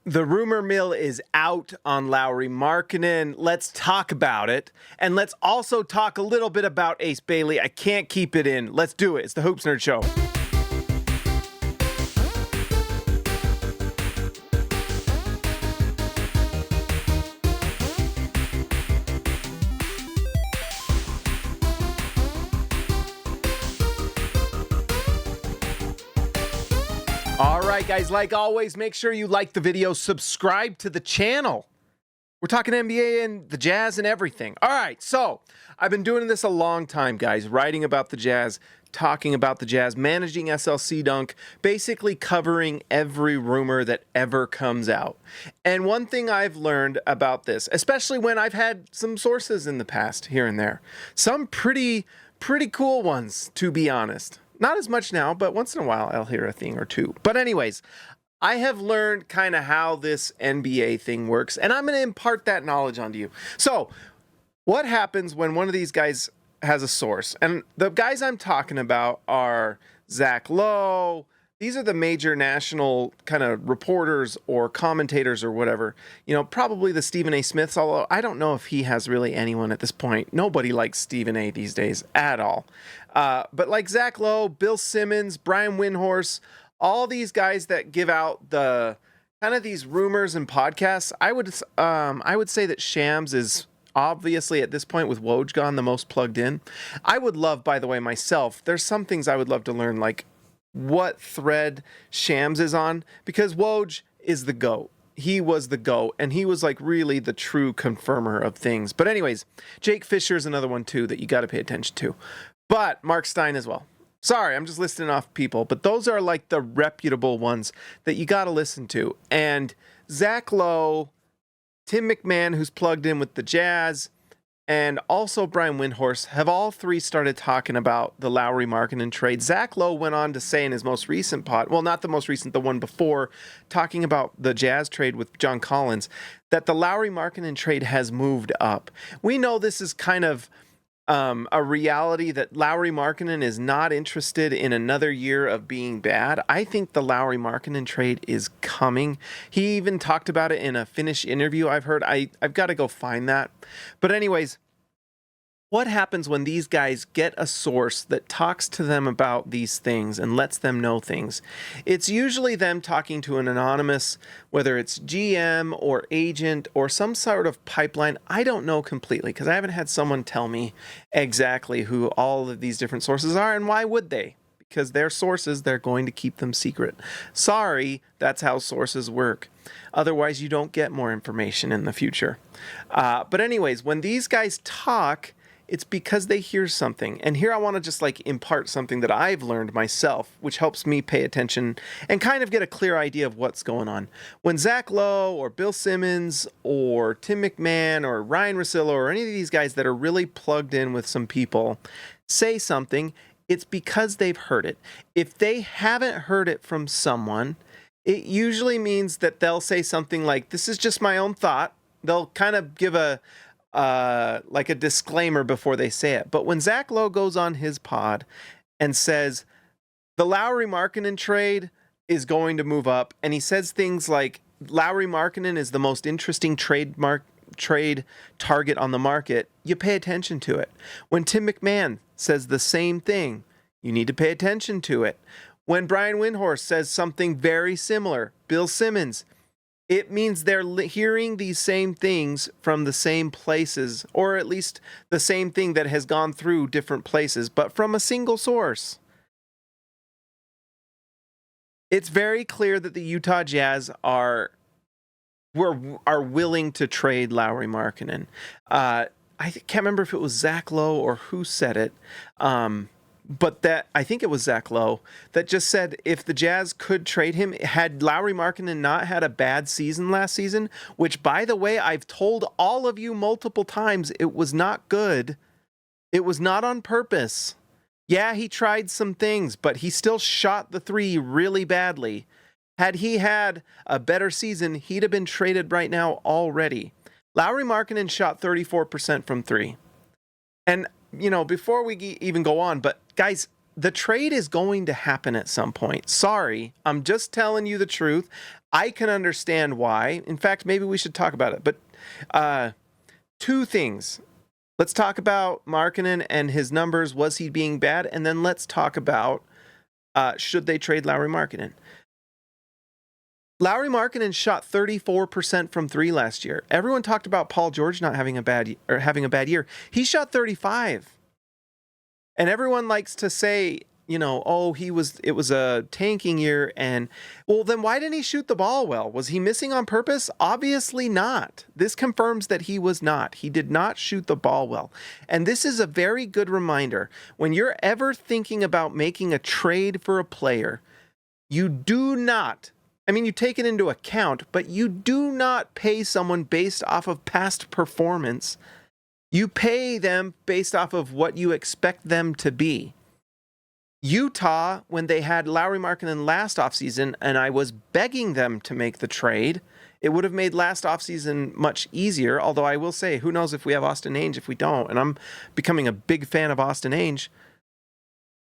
The rumor mill is out on Lauri Markkanen. Let's talk about it. And let's also talk a little bit about Ace Bailey. I can't keep it in. Let's do it. It's the Hoops Nerd Show. All right, guys, like always, make sure you like the video, subscribe to the channel. We're talking NBA and the Jazz and everything. All right, so I've been doing this a long time, guys, writing about the Jazz, talking about the Jazz, managing SLC Dunk, basically covering every rumor that ever comes out. And one thing I've learned about this, especially when I've had some sources in the past here and there, some pretty cool ones, to be honest. Not as much now, but once in a while I'll hear a thing or two. But anyways, I have learned kind of how this NBA thing works, and I'm going to impart that knowledge onto you. So, what happens when one of these guys has a source? And the guys I'm talking about are Zach Lowe. These are the major national kind of reporters or commentators or whatever. You know, probably the Stephen A. Smiths, although I don't know if he has really anyone at this point. Nobody likes Stephen A. these days at all. But like Zach Lowe, Bill Simmons, Brian Windhorst, all these guys that give out the kind of these rumors and podcasts, I would say that Shams is obviously at this point with Woj gone the most plugged in. I would love, by the way, myself, there's some things I would love to learn, like what thread Shams is on, because Woj is the GOAT. He was the GOAT, and he was like really the true confirmer of things. But anyways, Jake Fisher is another one too that you got to pay attention to. But Mark Stein as well. Sorry, I'm just listing off people, but those are like the reputable ones that you got to listen to. And Zach Lowe, Tim McMahon, who's plugged in with the Jazz, and also Brian Windhorst have all three started talking about the Lauri Markkanen trade. Zach Lowe went on to say in his most recent pod, well, not the most recent, the one before, talking about the Jazz trade with John Collins, that the Lauri Markkanen trade has moved up. We know this is kind of a reality that Lauri Markkanen is not interested in another year of being bad. I think the Lauri Markkanen trade is coming. He even talked about it in a Finnish interview I've heard. I've got to go find that. But anyways, what happens when these guys get a source that talks to them about these things and lets them know things? It's usually them talking to an anonymous, whether it's GM or agent or some sort of pipeline. I don't know completely because I haven't had someone tell me exactly who all of these different sources are, and why would they? Because they're sources, they're going to keep them secret. Sorry, that's how sources work. Otherwise, you don't get more information in the future. But anyways, when these guys talk, it's because they hear something. And here I want to just like impart something that I've learned myself, which helps me pay attention and kind of get a clear idea of what's going on. When Zach Lowe or Bill Simmons or Tim McMahon or Ryan Russillo or any of these guys that are really plugged in with some people say something, it's because they've heard it. If they haven't heard it from someone, it usually means that they'll say something like, this is just my own thought. They'll kind of give like a disclaimer before they say it. But when Zach Lowe goes on his pod and says the Lauri Markkanen trade is going to move up, and he says things like Lauri Markkanen is the most interesting trade target on the market, you pay attention to it. When Tim McMahon says the same thing, you need to pay attention to it. When Brian Windhorst says something very similar, Bill Simmons, it means they're hearing these same things from the same places, or at least the same thing that has gone through different places, but from a single source. It's very clear that the Utah Jazz are willing to trade Lauri Markkanen. I can't remember if it was Zach Lowe or who said it. But that I think it was Zach Lowe that just said if the Jazz could trade him, had Lauri Markkanen not had a bad season last season, which, by the way, I've told all of you multiple times, it was not good. It was not on purpose. Yeah, he tried some things, but he still shot the three really badly. Had he had a better season, he'd have been traded right now already. Lauri Markkanen shot 34% from three. And, you know, before we even go on, but guys, the trade is going to happen at some point. Sorry, I'm just telling you the truth. I can understand why. In fact, maybe we should talk about it. But two things. Let's talk about Markkanen and his numbers. Was he being bad? And then let's talk about should they trade Lauri Markkanen? Lauri Markkanen shot 34% from three last year. Everyone talked about Paul George not having a bad year. He shot 35. And everyone likes to say, you know, oh, it was a tanking year. And well, then why didn't he shoot the ball well? Was he missing on purpose? Obviously not. This confirms that he was not. He did not shoot the ball well. And this is a very good reminder. When you're ever thinking about making a trade for a player, you do not, I mean, you take it into account, but you do not pay someone based off of past performance. You pay them based off of what you expect them to be. Utah, when they had Lauri Markkanen last offseason, and I was begging them to make the trade, it would have made last offseason much easier. Although I will say, who knows if we have Austin Ainge if we don't, and I'm becoming a big fan of Austin Ainge.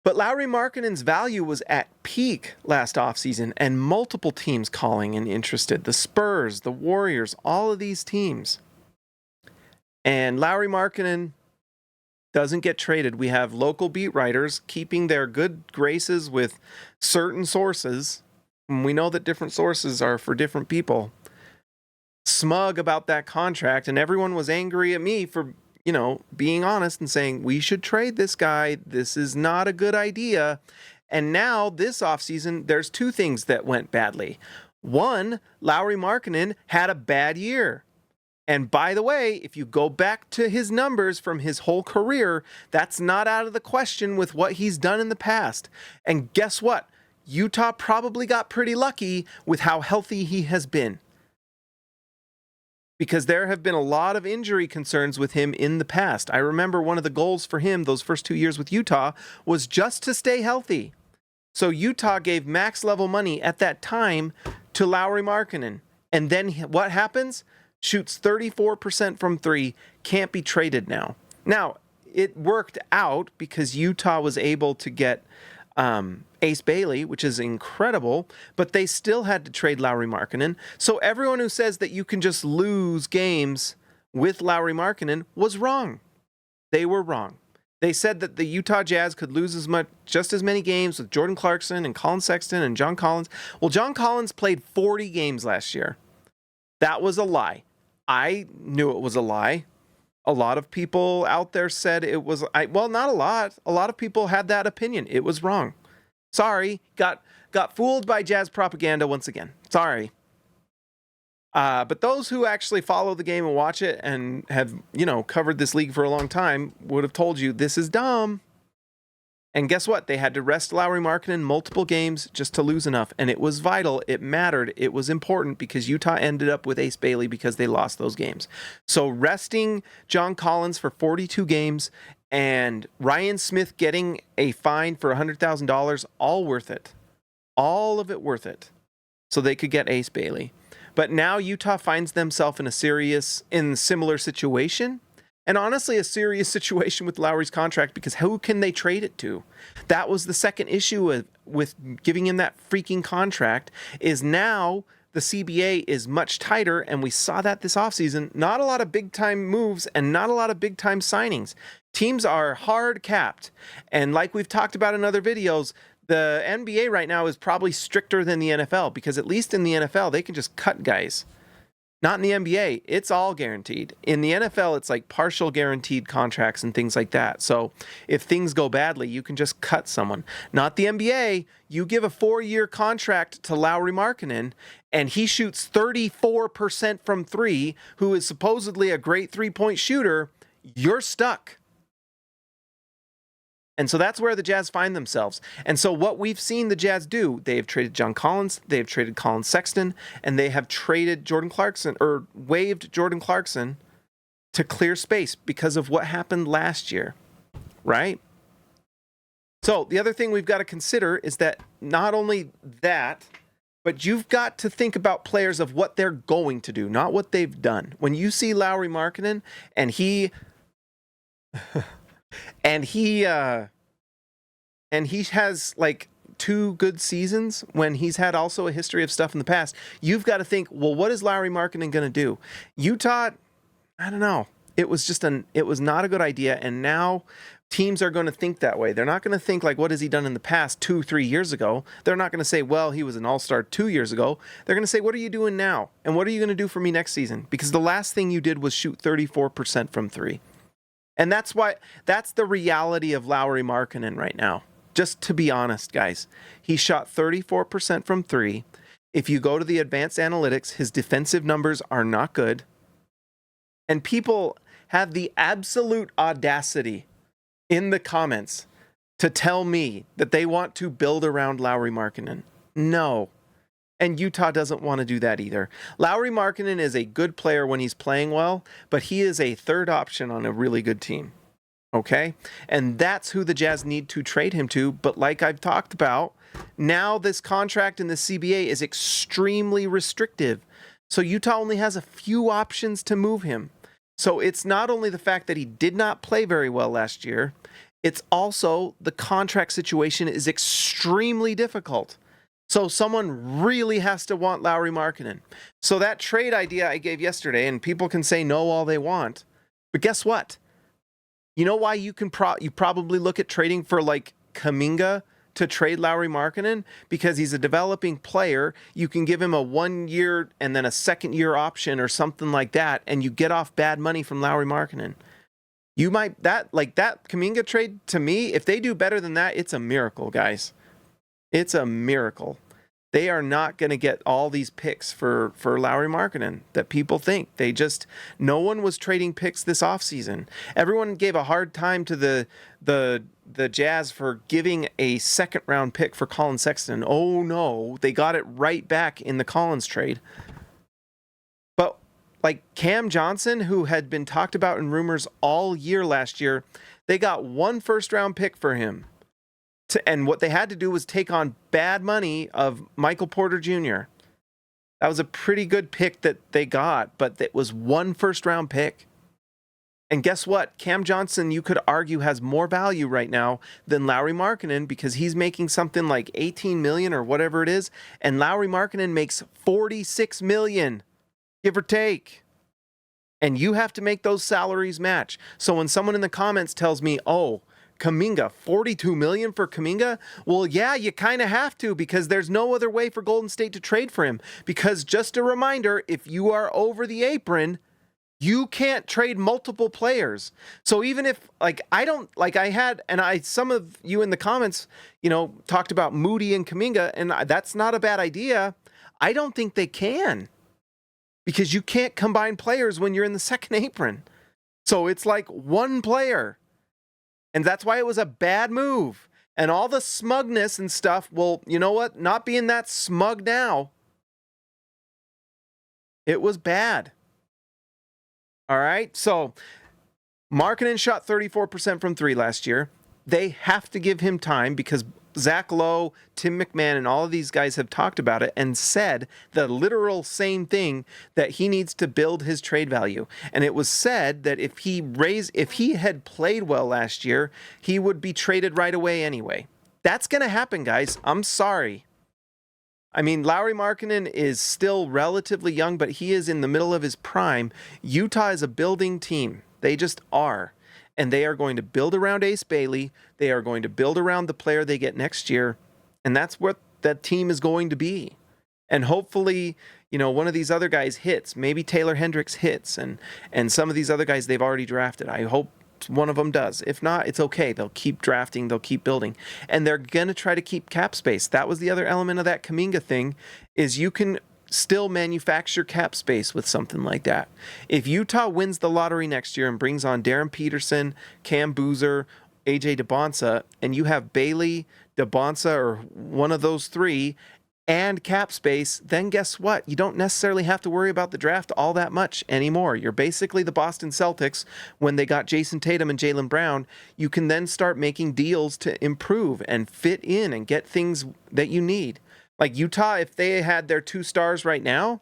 But Lauri Markkanen's value was at peak last offseason, and multiple teams calling and interested. The Spurs, the Warriors, all of these teams. And Lauri Markkanen doesn't get traded. We have local beat writers keeping their good graces with certain sources. And we know that different sources are for different people. Smug about that contract, and everyone was angry at me for, you know, being honest and saying, we should trade this guy. This is not a good idea. And now this offseason, there's two things that went badly. One, Lauri Markkanen had a bad year. And by the way, if you go back to his numbers from his whole career, that's not out of the question with what he's done in the past. And guess what? Utah probably got pretty lucky with how healthy he has been. Because there have been a lot of injury concerns with him in the past. I remember one of the goals for him those first 2 years with Utah was just to stay healthy. So Utah gave max level money at that time to Lauri Markkanen. And then what happens? Shoots 34% from three, can't be traded now. Now, it worked out because Utah was able to get Ace Bailey, which is incredible, but they still had to trade Lauri Markkanen. So everyone who says that you can just lose games with Lauri Markkanen was wrong. They were wrong. They said that the Utah Jazz could lose just as many games with Jordan Clarkson and Collin Sexton and John Collins. Well, John Collins played 40 games last year. That was a lie. I knew it was a lie. A lot of people out there said it was, well, not a lot. A lot of people had that opinion. It was wrong. Sorry. Got fooled by Jazz propaganda once again. Sorry. But those who actually follow the game and watch it and have, you know, covered this league for a long time would have told you this is dumb. And guess what? They had to rest Lauri Markkanen multiple games just to lose enough. And it was vital. It mattered. It was important because Utah ended up with Ace Bailey because they lost those games. So resting John Collins for 42 games and Ryan Smith getting a fine for $100,000, all worth it. All of it worth it. So they could get Ace Bailey. But now Utah finds themselves in a similar situation. And honestly, a serious situation with Lauri's contract because who can they trade it to? That was the second issue with giving him that freaking contract is now the CBA is much tighter, and we saw that this offseason. Not a lot of big-time moves and not a lot of big-time signings. Teams are hard capped. And like we've talked about in other videos, the NBA right now is probably stricter than the NFL because at least in the NFL, they can just cut guys. Not in the NBA, it's all guaranteed. In the NFL, it's like partial guaranteed contracts and things like that. So if things go badly, you can just cut someone. Not the NBA, you give a 4-year contract to Lauri Markkanen, and he shoots 34% from three, who is supposedly a great three-point shooter, you're stuck. And so that's where the Jazz find themselves. And so what we've seen the Jazz do, they have traded John Collins, they have traded Collin Sexton, and they have traded Jordan Clarkson, or waived Jordan Clarkson to clear space because of what happened last year, right? So the other thing we've got to consider is that not only that, but you've got to think about players of what they're going to do, not what they've done. When you see Lauri Markkanen and he and he has like 2 good seasons when he's had also a history of stuff in the past, you've got to think, well, what is Lauri Markkanen going to do? Utah, I don't know. It was not a good idea, and now teams are going to think that way. They're not going to think like, what has he done in the past 2-3 years ago? They're not going to say, well, he was an all-star 2 years ago. They're going to say, what are you doing now? And what are you going to do for me next season? Because the last thing you did was shoot 34% from 3. And that's the reality of Lauri Markkanen right now. Just to be honest, guys, he shot 34% from 3. If you go to the advanced analytics, his defensive numbers are not good. And people have the absolute audacity in the comments to tell me that they want to build around Lauri Markkanen. No. And Utah doesn't want to do that either. Lauri Markkanen is a good player when he's playing well, but he is a third option on a really good team. Okay? And that's who the Jazz need to trade him to. But like I've talked about, now this contract in the CBA is extremely restrictive. So Utah only has a few options to move him. So it's not only the fact that he did not play very well last year, it's also the contract situation is extremely difficult. So someone really has to want Lauri Markkanen. So that trade idea I gave yesterday, and people can say no all they want, but guess what? You know why you probably look at trading for like Kuminga to trade Lauri Markkanen? Because he's a developing player. You can give him a 1 year and then a 2nd year option or something like that, and you get off bad money from Lauri Markkanen. You might that Kuminga trade, to me, if they do better than that, it's a miracle, guys. It's a miracle. They are not going to get all these picks for Lauri Markkanen that people think. No one was trading picks this offseason. Everyone gave a hard time to the Jazz for giving a 2nd round pick for Collin Sexton. Oh no, they got it right back in the Collins trade. But like Cam Johnson, who had been talked about in rumors all year last year, they got 1 first round pick for him. And what they had to do was take on bad money of Michael Porter Jr. That was a pretty good pick that they got, but it was 1 first round pick. And guess what? Cam Johnson, you could argue, has more value right now than Lauri Markkanen because he's making something like $18 million or whatever it is, and Lauri Markkanen makes $46 million, give or take. And you have to make those salaries match. So when someone in the comments tells me, oh, Kuminga, $42 million for Kuminga? Well, yeah, you kind of have to because there's no other way for Golden State to trade for him. Because just a reminder, if you are over the apron, you can't trade multiple players. So even if, some of you in the comments, talked about Moody and Kuminga, and that's not a bad idea. I don't think they can because you can't combine players when you're in the second apron. So it's like 1 player. And that's why it was a bad move. And all the smugness and stuff, well, you know what? Not being that smug now. It was bad. All right? So, Markkanen shot 34% from 3 last year. They have to give him time because Zach Lowe, Tim McMahon, and all of these guys have talked about it and said the literal same thing, that he needs to build his trade value. And it was said that if he had played well last year, he would be traded right away anyway. That's going to happen, guys. I'm sorry. I mean, Lauri Markkanen is still relatively young, but he is in the middle of his prime. Utah is a building team. They just are. And they are going to build around Ace Bailey. They are going to build around the player they get next year. And that's what that team is going to be. And hopefully, one of these other guys hits. Maybe Taylor Hendricks hits. And some of these other guys they've already drafted. I hope one of them does. If not, it's okay. They'll keep drafting. They'll keep building. And they're going to try to keep cap space. That was the other element of that Kuminga thing, is you can still manufacture cap space with something like that. If Utah wins the lottery next year and brings on Darren Peterson, Cam Boozer, AJ DeBonsa, and you have Bailey, DeBonsa, or one of those 3, and cap space, then guess what? You don't necessarily have to worry about the draft all that much anymore. You're basically the Boston Celtics when they got Jason Tatum and Jaylen Brown. You can then start making deals to improve and fit in and get things that you need. Like Utah, if they had their 2 stars right now,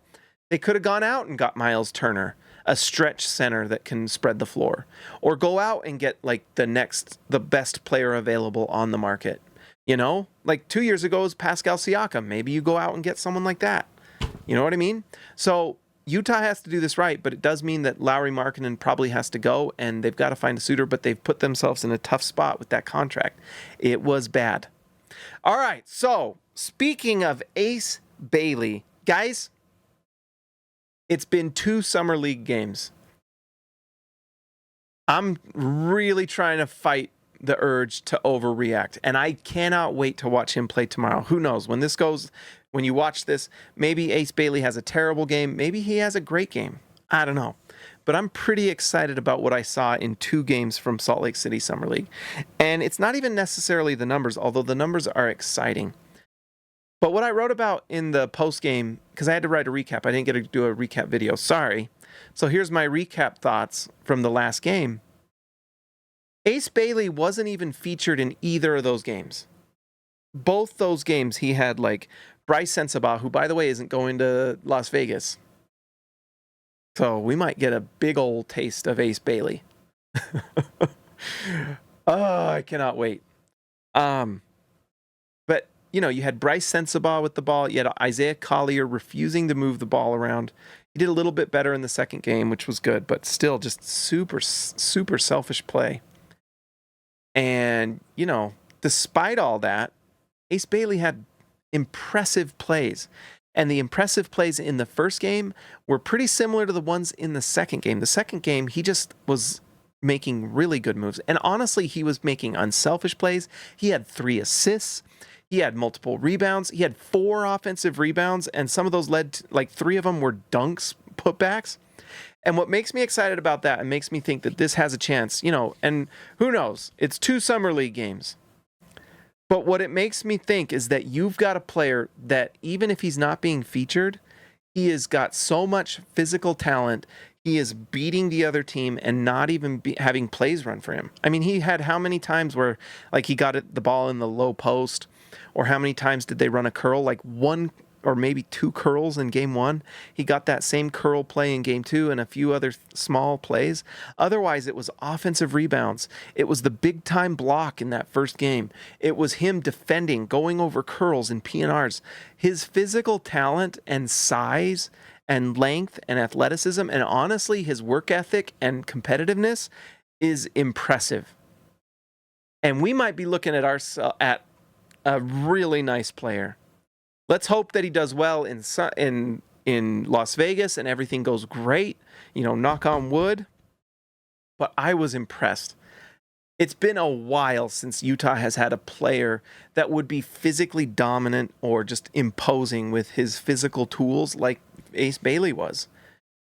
they could have gone out and got Miles Turner, a stretch center that can spread the floor, or go out and get like the best player available on the market. You know, like 2 years ago was Pascal Siakam. Maybe you go out and get someone like that. You know what I mean? So Utah has to do this right, but it does mean that Lauri Markkanen probably has to go, and they've got to find a suitor, but they've put themselves in a tough spot with that contract. It was bad. All right, so speaking of Ace Bailey, guys, it's been 2 summer league games. I'm really trying to fight the urge to overreact, and I cannot wait to watch him play tomorrow. Who knows? When you watch this, maybe Ace Bailey has a terrible game. Maybe he has a great game. I don't know. But I'm pretty excited about what I saw in 2 games from Salt Lake City Summer League. And it's not even necessarily the numbers, although the numbers are exciting. But what I wrote about in the post game, because I had to write a recap. I didn't get to do a recap video. Sorry. So here's my recap thoughts from the last game. Ace Bailey wasn't even featured in either of those games. Both those games he had like Bryce Sensabaugh, who by the way isn't going to Las Vegas. So we might get a big old taste of Ace Bailey. Oh, I cannot wait. But you know, you had Bryce Sensabaugh with the ball. You had Isaiah Collier refusing to move the ball around. He did a little bit better in the second game, which was good, but still just super selfish play. And, you know, despite all that, Ace Bailey had impressive plays. And the impressive plays in the first game were pretty similar to the ones in the second game. The second game, he just was making really good moves. And honestly, he was making unselfish plays. He had 3 assists. He had multiple rebounds. He had 4 offensive rebounds, and some of those led to, like 3 of them were dunks, putbacks. And what makes me excited about that and makes me think that this has a chance, you know, and who knows, it's 2 summer league games. But what it makes me think is that you've got a player that even if he's not being featured, he has got so much physical talent. He is beating the other team and not even having plays run for him. I mean, he had how many times where like he got the ball in the low post, or how many times did they run a curl? Like 1 or maybe 2 curls in game 1. He got that same curl play in game 2 and a few other small plays. Otherwise, it was offensive rebounds. It was the big time block in that first game. It was him defending, going over curls and PNRs. His physical talent and size and length and athleticism, and honestly, his work ethic and competitiveness is impressive. And we might be looking at a really nice player. Let's hope that he does well in Las Vegas and everything goes great. You know, knock on wood. But I was impressed. It's been a while since Utah has had a player that would be physically dominant or just imposing with his physical tools like Ace Bailey was.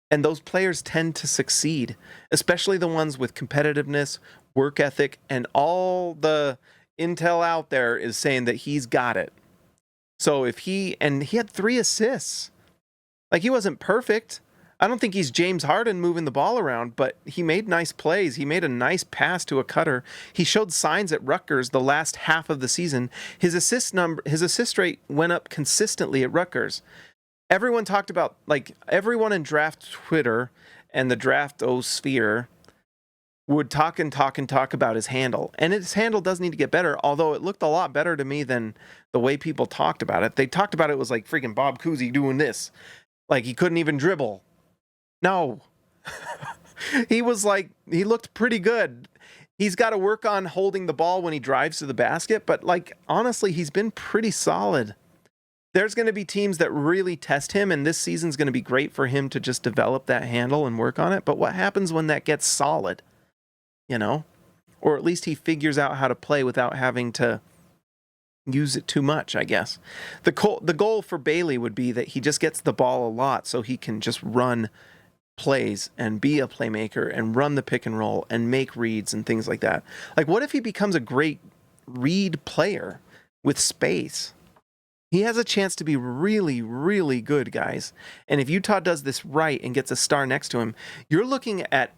And those players tend to succeed, especially the ones with competitiveness, work ethic, and all the intel out there is saying that he's got it. So he had 3 assists. Like, he wasn't perfect. I don't think he's James Harden moving the ball around, but he made nice plays. He made a nice pass to a cutter. He showed signs at Rutgers the last half of the season. His assist rate went up consistently at Rutgers. Everyone talked about, like, everyone in draft Twitter and the draft sphere would talk about his handle. And his handle does need to get better, although it looked a lot better to me than the way people talked about it. They talked about it was like freaking Bob Cousy doing this. Like, he couldn't even dribble. No. He looked pretty good. He's got to work on holding the ball when he drives to the basket, but like, honestly, he's been pretty solid. There's going to be teams that really test him, and this season's going to be great for him to just develop that handle and work on it. But what happens when that gets solid? You know? Or at least he figures out how to play without having to use it too much, I guess. The goal for Bailey would be that he just gets the ball a lot so he can just run plays and be a playmaker and run the pick and roll and make reads and things like that. Like, what if he becomes a great read player with space? He has a chance to be really, really good, guys. And if Utah does this right and gets a star next to him, you're looking at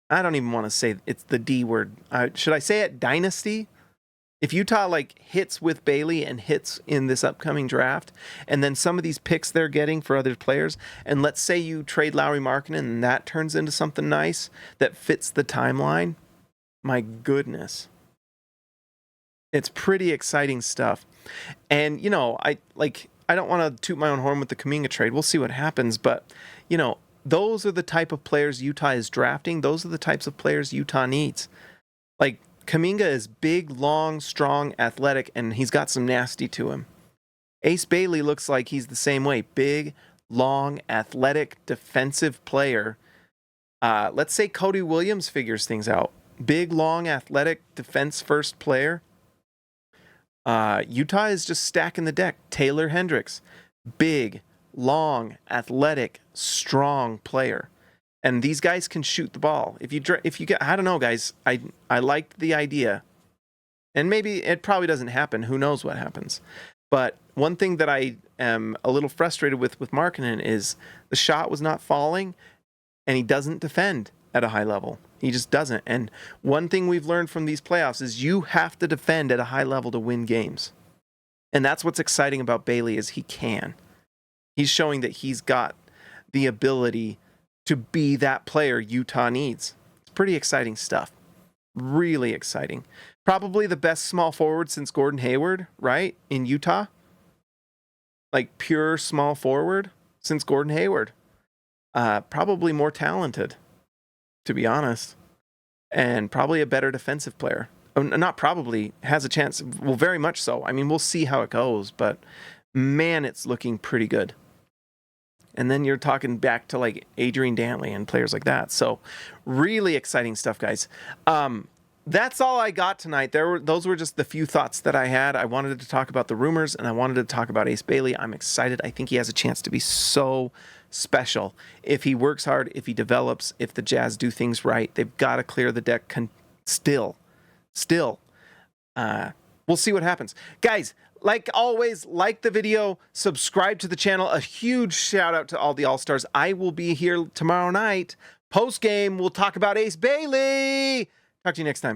I don't even want to say it's the D word. Should I say it? Dynasty? If Utah like hits with Bailey and hits in this upcoming draft, and then some of these picks they're getting for other players, and let's say you trade Lauri Markkanen and that turns into something nice that fits the timeline, my goodness. It's pretty exciting stuff. And, you know, I don't want to toot my own horn with the Kuminga trade. We'll see what happens. But, you know, those are the type of players Utah is drafting. Those are the types of players Utah needs. Like, Kuminga is big, long, strong, athletic, and he's got some nasty to him. Ace Bailey looks like he's the same way. Big, long, athletic, defensive player. Let's say Cody Williams figures things out. Big, long, athletic, defense-first player. Utah is just stacking the deck. Taylor Hendricks, big, long, athletic, strong player. And these guys can shoot the ball. If you get, I don't know, guys. I liked the idea, and maybe it probably doesn't happen. Who knows what happens? But one thing that I am a little frustrated with Markkanen is the shot was not falling, and he doesn't defend at a high level. He just doesn't. And one thing we've learned from these playoffs is you have to defend at a high level to win games. And that's what's exciting about Bailey is he can. He's showing that he's got the ability to be that player Utah needs. It's pretty exciting stuff. Really exciting. Probably the best small forward since Gordon Hayward, right? In Utah. Like pure small forward since Gordon Hayward. Probably more talented, to be honest. And probably a better defensive player. Not probably, has a chance. Well, very much so. I mean, we'll see how it goes. But man, it's looking pretty good. And then you're talking back to like Adrian Dantley and players like that. So really exciting stuff, guys. That's all I got tonight. Those were just the few thoughts that I had. I wanted to talk about the rumors, and I wanted to talk about Ace Bailey. I'm excited. I think he has a chance to be so special. If he works hard, if he develops, if the Jazz do things right, they've got to clear the deck still. We'll see what happens. Guys, like always, like the video, subscribe to the channel. A huge shout out to all the All-Stars. I will be here tomorrow night. Post-game, we'll talk about Ace Bailey. Talk to you next time.